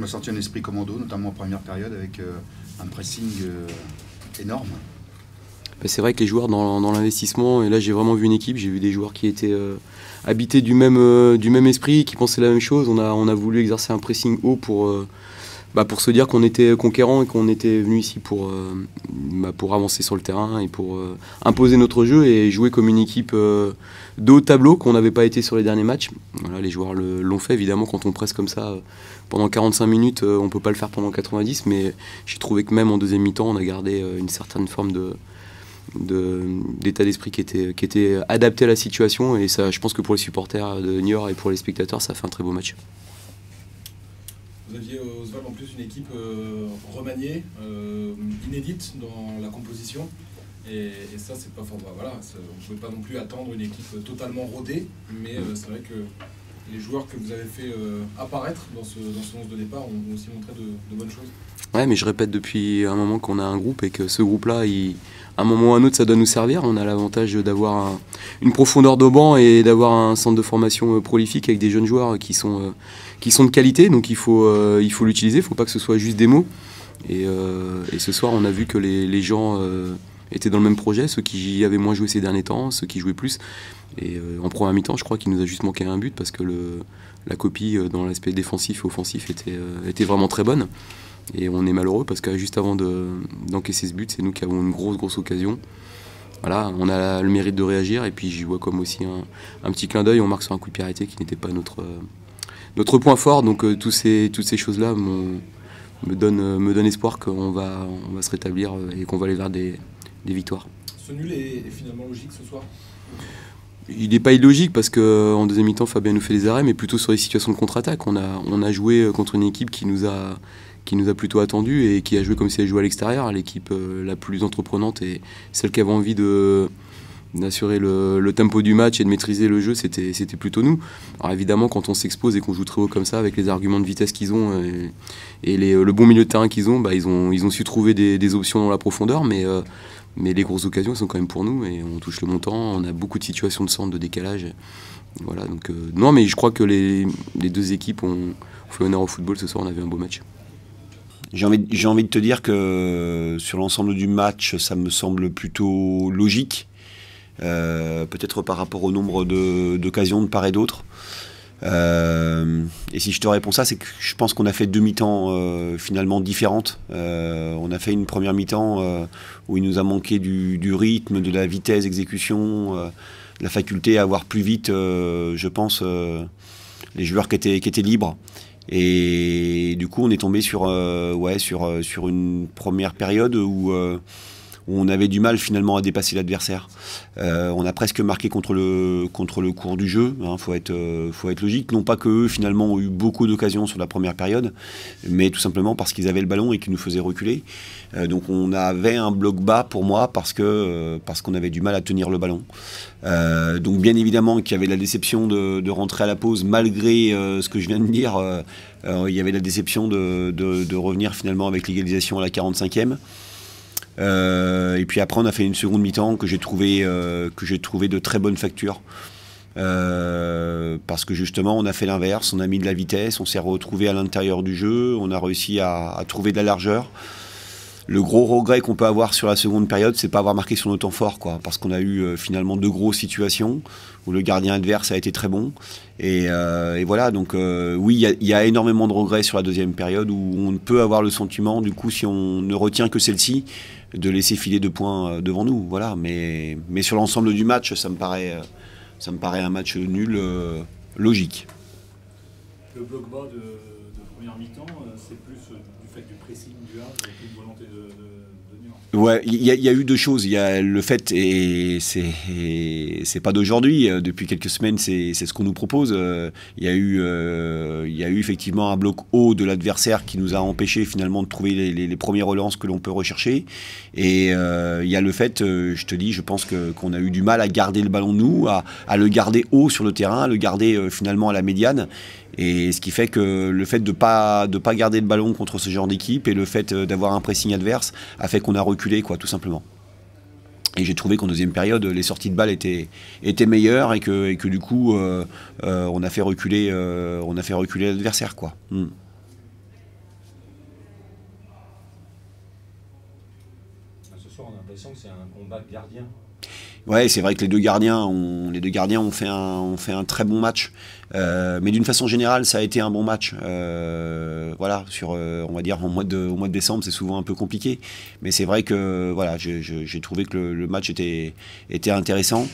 ressorti un esprit commando, notamment en première période, avec un pressing énorme. C'est vrai que les joueurs dans l'investissement, et là j'ai vraiment vu une équipe, j'ai vu des joueurs qui étaient habités du même esprit, qui pensaient la même chose. On a voulu exercer un pressing haut pour se dire qu'on était conquérant et qu'on était venu ici pour avancer sur le terrain et pour imposer notre jeu et jouer comme une équipe de haut tableau qu'on n'avait pas été sur les derniers matchs. Voilà, les joueurs l'ont fait, évidemment, quand on presse comme ça pendant 45 minutes, on ne peut pas le faire pendant 90, mais j'ai trouvé que même en deuxième mi-temps, on a gardé une certaine forme d'état d'esprit qui était adapté à la situation, et ça, je pense que pour les supporters de Niort et pour les spectateurs, ça fait un très beau match. Vous aviez, Oswald, en plus une équipe remaniée, inédite dans la composition, et ça, c'est pas fort. Voilà, on ne pouvait pas non plus attendre une équipe totalement rodée, mais c'est vrai que les joueurs que vous avez fait apparaître dans ce 11 de départ ont aussi montré de bonnes choses. Ouais, mais je répète depuis un moment qu'on a un groupe et que ce groupe-là, à un moment ou à un autre, ça doit nous servir. On a l'avantage d'avoir une profondeur de banc et d'avoir un centre de formation prolifique avec des jeunes joueurs qui sont de qualité. Donc il faut l'utiliser, il ne faut pas que ce soit juste des mots. Et ce soir, on a vu que les gens étaient dans le même projet, ceux qui avaient moins joué ces derniers temps, ceux qui jouaient plus. Et en première mi-temps, je crois qu'il nous a juste manqué un but parce que la copie dans l'aspect défensif et offensif était vraiment très bonne. Et on est malheureux parce que juste avant d'encaisser ce but, c'est nous qui avons une grosse occasion. Voilà, on a le mérite de réagir, et puis j'y vois comme aussi un petit clin d'œil, on marque sur un coup de pied arrêté qui n'était pas notre point fort. Donc toutes ces choses-là me donnent espoir qu'on va se rétablir et qu'on va aller vers des victoires. Ce nul est finalement logique ce soir? Il n'est pas illogique parce qu'en deuxième mi-temps, Fabien nous fait des arrêts, mais plutôt sur les situations de contre-attaque. On a joué contre une équipe qui nous a plutôt attendu et qui a joué comme si elle jouait à l'extérieur. L'équipe la plus entreprenante et celle qui avait envie d'assurer le tempo du match et de maîtriser le jeu, c'était plutôt nous. Alors évidemment, quand on s'expose et qu'on joue très haut comme ça, avec les arguments de vitesse qu'ils ont et le bon milieu de terrain qu'ils ont, ils ont su trouver des options dans la profondeur, mais les grosses occasions sont quand même pour nous, et on touche le montant, on a beaucoup de situations de centre, de décalage. Voilà, donc non, mais je crois que les deux équipes ont fait honneur au football ce soir, on avait un beau match. J'ai envie de te dire que sur l'ensemble du match, ça me semble plutôt logique, peut-être par rapport au nombre d'occasions de part et d'autre. Et si je te réponds ça, c'est que je pense qu'on a fait deux mi-temps finalement différentes. On a fait une première mi-temps où il nous a manqué du rythme, de la vitesse d'exécution, de la faculté à avoir plus vite, je pense, les joueurs qui étaient libres. Et du coup, on est tombé sur une première période où on avait du mal finalement à dépasser l'adversaire. On a presque marqué contre le cours du jeu, hein, faut être logique. Non pas qu'eux finalement ont eu beaucoup d'occasions sur la première période, mais tout simplement parce qu'ils avaient le ballon et qu'ils nous faisaient reculer. Donc on avait un bloc bas pour moi parce qu'on avait du mal à tenir le ballon. Donc bien évidemment qu'il y avait la déception de rentrer à la pause malgré ce que je viens de dire. Il y avait la déception de revenir finalement avec l'égalisation à la 45e. Et puis après on a fait une seconde mi-temps que j'ai trouvé de très bonne facture, parce que justement on a fait l'inverse, on a mis de la vitesse, on s'est retrouvé à l'intérieur du jeu, on a réussi à trouver de la largeur. Le gros regret qu'on peut avoir sur la seconde période, c'est pas avoir marqué sur nos temps forts, quoi, parce qu'on a eu finalement deux grosses situations où le gardien adverse a été très bon. Et voilà, donc oui, il y a énormément de regrets sur la deuxième période où on peut avoir le sentiment, du coup, si on ne retient que celle-ci, de laisser filer 2 points devant nous. Voilà, mais sur l'ensemble du match, ça me paraît un match nul logique. Le bloc bas de première mi-temps, c'est plus du fait du pressing du Havre et une volonté de Niort. Ouais, il y a eu deux choses. Il y a le fait, et c'est pas d'aujourd'hui, depuis quelques semaines, c'est ce qu'on nous propose. Il y a eu effectivement un bloc haut de l'adversaire qui nous a empêché finalement de trouver les premières relances que l'on peut rechercher. Et il y a le fait, je te dis, je pense qu'on a eu du mal à garder le ballon nous, à le garder haut sur le terrain, à le garder finalement à la médiane. Et ce qui fait que le fait de pas garder le ballon contre ce genre d'équipe et le fait d'avoir un pressing adverse a fait qu'on a reculé, quoi, tout simplement. Et j'ai trouvé qu'en deuxième période, les sorties de balles étaient meilleures et que du coup, on a fait reculer l'adversaire, quoi. soir, on a l'impression que c'est un combat de gardien. Ouais, c'est vrai que les deux gardiens ont fait un très bon match. Mais d'une façon générale, ça a été un bon match. Voilà, on va dire au mois de décembre, c'est souvent un peu compliqué. Mais c'est vrai que voilà, j'ai trouvé que le match était intéressant.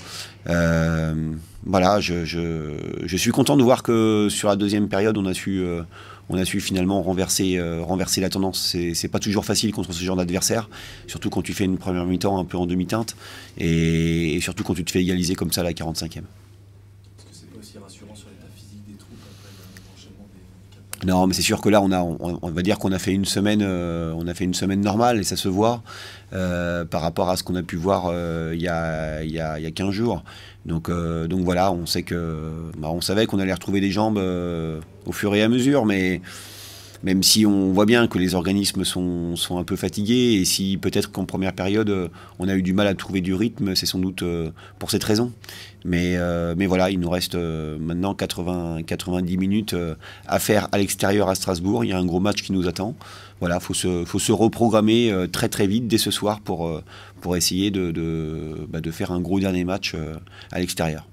Voilà, je suis content de voir que sur la deuxième période, on a su finalement renverser la tendance. C'est pas toujours facile contre ce genre d'adversaire, surtout quand tu fais une première mi-temps un peu en demi-teinte, et surtout quand tu te fais égaliser comme ça à la 45e. Est-ce que c'est pas aussi rassurant sur l'état physique des troupes après l'enchaînement des 4 matchs? Non, mais c'est sûr que là, on va dire qu'on a fait une semaine, normale, et ça se voit par rapport à ce qu'on a pu voir il y a 15 jours. Donc voilà, on savait qu'on allait retrouver des jambes au fur et à mesure, mais même si on voit bien que les organismes sont un peu fatigués, et si peut-être qu'en première période, on a eu du mal à trouver du rythme, c'est sans doute pour cette raison. Mais voilà, il nous reste maintenant 90 minutes à faire à l'extérieur à Strasbourg. Il y a un gros match qui nous attend. Voilà, faut se reprogrammer très très vite dès ce soir pour essayer de faire un gros dernier match à l'extérieur.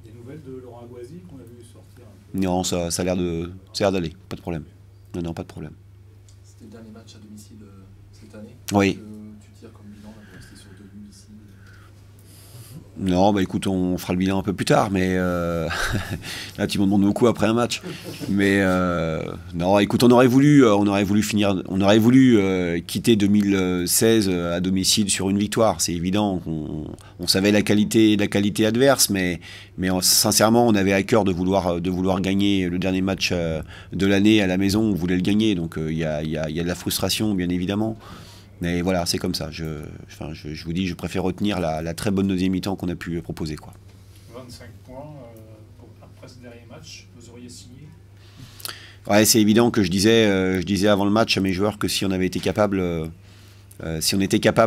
Des nouvelles de Laurent Aguasi qu'on a vu sortir un peu? Non, ça a l'air d'aller, pas de problème. Non, pas de problème. C'était le dernier match à domicile cette année. Oui. Tu tires comme bilan, là, rester sur 2 buts ici. Non, bah écoute, on fera le bilan un peu plus tard, mais là tu m'en demandes beaucoup après un match. Mais non, écoute, on aurait voulu quitter 2016 à domicile sur une victoire. C'est évident qu'on savait la qualité adverse, mais sincèrement, on avait à cœur de vouloir gagner le dernier match de l'année à la maison. On voulait le gagner, donc il y a de la frustration, bien évidemment. Mais voilà, c'est comme ça. Je vous dis, je préfère retenir la très bonne deuxième mi-temps qu'on a pu proposer, quoi. 25 points après ce dernier match, vous auriez signé? Ouais, c'est évident que je disais avant le match à mes joueurs que si on était capable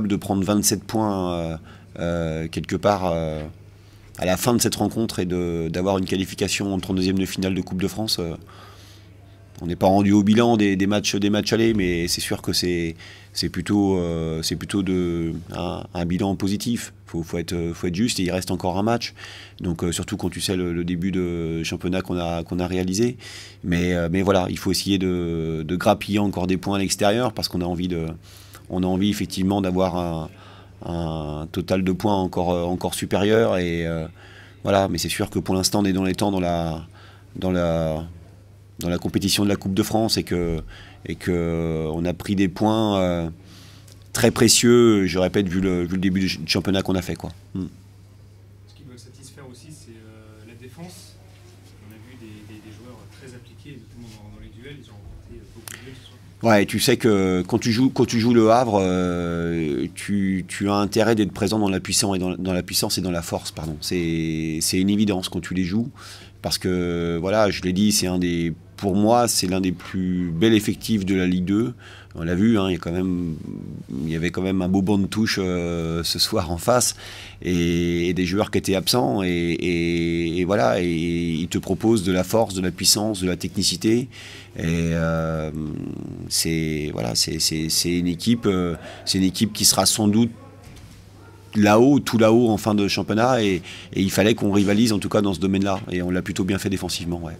de prendre 27 points quelque part à la fin de cette rencontre et d'avoir une qualification en 32e de finale de Coupe de France, on n'est pas rendu au bilan des matchs allés, mais c'est sûr que c'est plutôt un bilan positif. Faut être juste, et il reste encore un match. Donc surtout quand tu sais le début de championnat qu'on a réalisé. Mais voilà, il faut essayer de grappiller encore des points à l'extérieur, parce qu'on a envie effectivement d'avoir un total de points encore supérieur. Et voilà, mais c'est sûr que pour l'instant on est dans les temps dans la compétition de la Coupe de France, et que on a pris des points très précieux, je répète, vu le début du championnat qu'on a fait, quoi. Ce qui doit satisfaire aussi, c'est la défense. On a vu des joueurs très appliqués, notamment dans les duels, ils ont remporté beaucoup de duels ce soir. Ouais, tu sais que quand tu joues le Havre, tu as intérêt d'être présent dans la puissance et dans la force, pardon. C'est une évidence quand tu les joues, parce que voilà, je l'ai dit, pour moi, c'est l'un des plus bels effectifs de la Ligue 2. On l'a vu, hein, il y avait quand même un beau banc de touche ce soir en face, et des joueurs qui étaient absents, et voilà, et ils te proposent de la force, de la puissance, de la technicité, et c'est une équipe qui sera sans doute tout là-haut en fin de championnat, et il fallait qu'on rivalise en tout cas dans ce domaine-là, et on l'a plutôt bien fait défensivement, ouais.